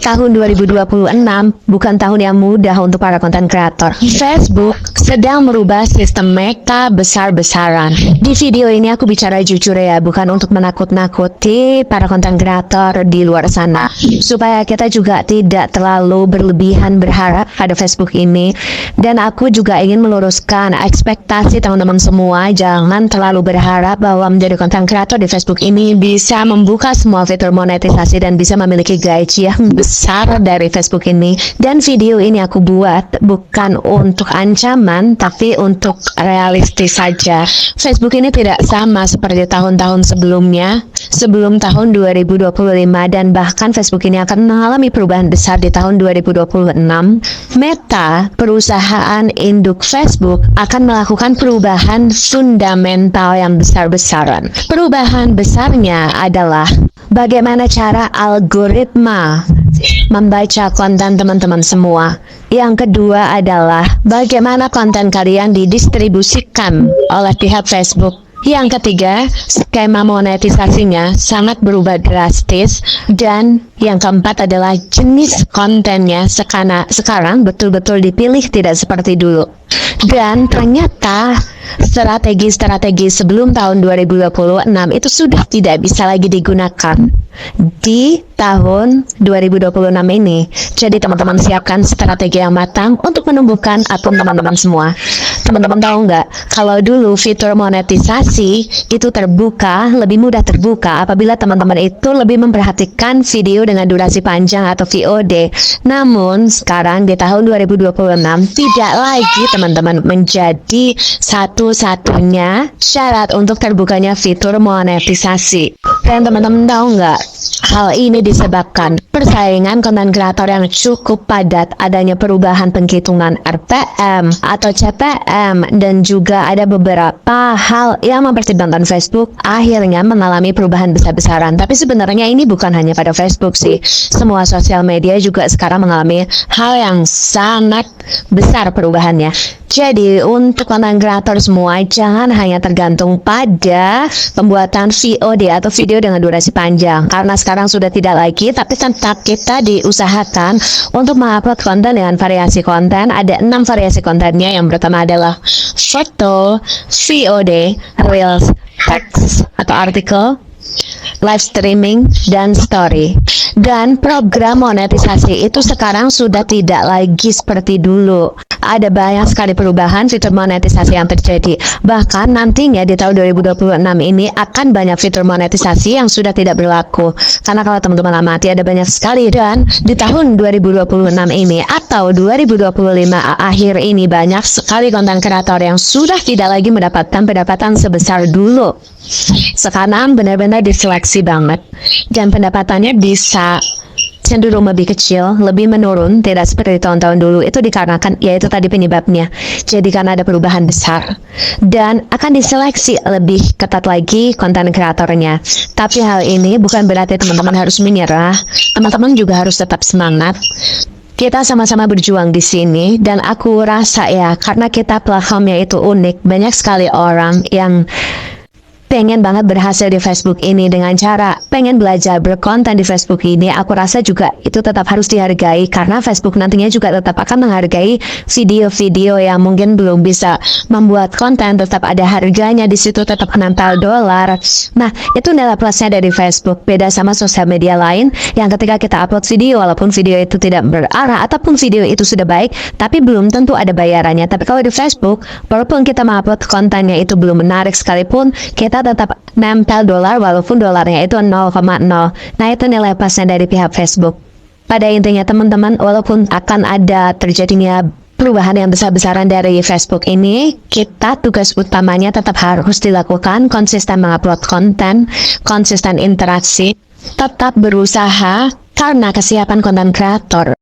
Tahun 2026 bukan tahun yang mudah untuk para konten kreator. Facebook sedang merubah sistem Meta besar-besaran. Di video ini aku bicara jujur ya, bukan untuk menakut-nakuti para konten kreator di luar sana. Supaya kita juga tidak terlalu berlebihan berharap pada Facebook ini. Dan aku juga ingin meluruskan ekspektasi teman-teman semua. Jangan terlalu berharap bahwa menjadi konten kreator di Facebook ini bisa membuka semua fitur monetisasi dan bisa memiliki gaji yang besar dari Facebook ini. Dan video ini aku buat bukan untuk ancaman, tapi untuk realistis saja. Facebook ini tidak sama seperti tahun-tahun sebelumnya, sebelum tahun 2025, dan bahkan Facebook ini akan mengalami perubahan besar di tahun 2026. Meta, perusahaan induk Facebook, akan melakukan perubahan fundamental yang besar-besaran. Perubahan besarnya adalah bagaimana cara algoritma membaca konten teman-teman semua. Yang kedua adalah bagaimana konten kalian didistribusikan oleh pihak Facebook. Yang ketiga, skema monetisasinya sangat berubah drastis. Dan yang keempat adalah jenis kontennya sekarang betul-betul dipilih, tidak seperti dulu. Dan ternyata strategi-strategi sebelum tahun 2026 itu sudah tidak bisa lagi digunakan di tahun 2026 ini. Jadi teman-teman siapkan strategi yang matang untuk menumbuhkan akun teman-teman semua. Teman-teman tahu nggak, kalau dulu fitur monetisasi itu terbuka, lebih mudah terbuka apabila teman-teman itu lebih memperhatikan video dengan durasi panjang atau VOD. Namun sekarang di tahun 2026 tidak lagi teman-teman menjadi satu-satunya syarat untuk terbukanya fitur monetisasi. Dan teman-teman tahu nggak, hal ini disebabkan persaingan konten kreator yang cukup padat, adanya perubahan penghitungan RPM atau CPM, dan juga ada beberapa hal yang mempertimbangkan Facebook akhirnya mengalami perubahan besar-besaran. Tapi sebenarnya ini bukan hanya pada Facebook sih, semua sosial media juga sekarang mengalami hal yang sangat besar perubahannya. Jadi untuk konten kreator semua, jangan hanya tergantung pada pembuatan VOD atau video dengan durasi panjang, karena sekarang sudah tidak lagi. Tapi tetap kita diusahakan untuk mengupload konten dengan variasi konten. Ada 6 variasi kontennya. Yang pertama adalah foto, VOD, Reels, text atau artikel, live streaming, dan story. Dan program monetisasi itu sekarang sudah tidak lagi seperti dulu. Ada banyak sekali perubahan fitur monetisasi yang terjadi. Bahkan nantinya di tahun 2026 ini akan banyak fitur monetisasi yang sudah tidak berlaku. Karena kalau teman-teman amati ada banyak sekali. Dan di tahun 2026 ini atau 2025 akhir ini banyak sekali konten kreator yang sudah tidak lagi mendapatkan pendapatan sebesar dulu. Sekarang benar-benar diseleksi banget, dan pendapatannya bisa cenderung lebih kecil, lebih menurun, tidak seperti tahun-tahun dulu. Itu dikarenakan, yaitu tadi penyebabnya. Jadi karena ada perubahan besar, dan akan diseleksi lebih ketat lagi konten kreatornya. Tapi hal ini bukan berarti teman-teman harus menyerah. Teman-teman juga harus tetap semangat. Kita sama-sama berjuang di sini, dan aku rasa ya, karena kita platformnya itu unik, banyak sekali orang yang pengen banget berhasil di Facebook ini dengan cara pengen belajar berkonten di Facebook ini. Aku rasa juga itu tetap harus dihargai, karena Facebook nantinya juga tetap akan menghargai video-video yang mungkin belum bisa membuat konten, tetap ada harganya di situ, tetap menempel dolar. Nah, itu adalah plusnya dari Facebook. Beda sama sosial media lain yang ketika kita upload video, walaupun video itu tidak berarah ataupun video itu sudah baik, tapi belum tentu ada bayarannya. Tapi kalau di Facebook, walaupun kita mengupload kontennya itu belum menarik sekalipun, kita tetap nempel dolar walaupun dolarnya itu 0,0. Nah, itu nilai plusnya dari pihak Facebook. Pada intinya teman-teman, walaupun akan ada terjadinya perubahan yang besar-besaran dari Facebook ini, kita tugas utamanya tetap harus dilakukan, konsisten mengupload konten, konsisten interaksi, tetap berusaha, karena kesiapan konten kreator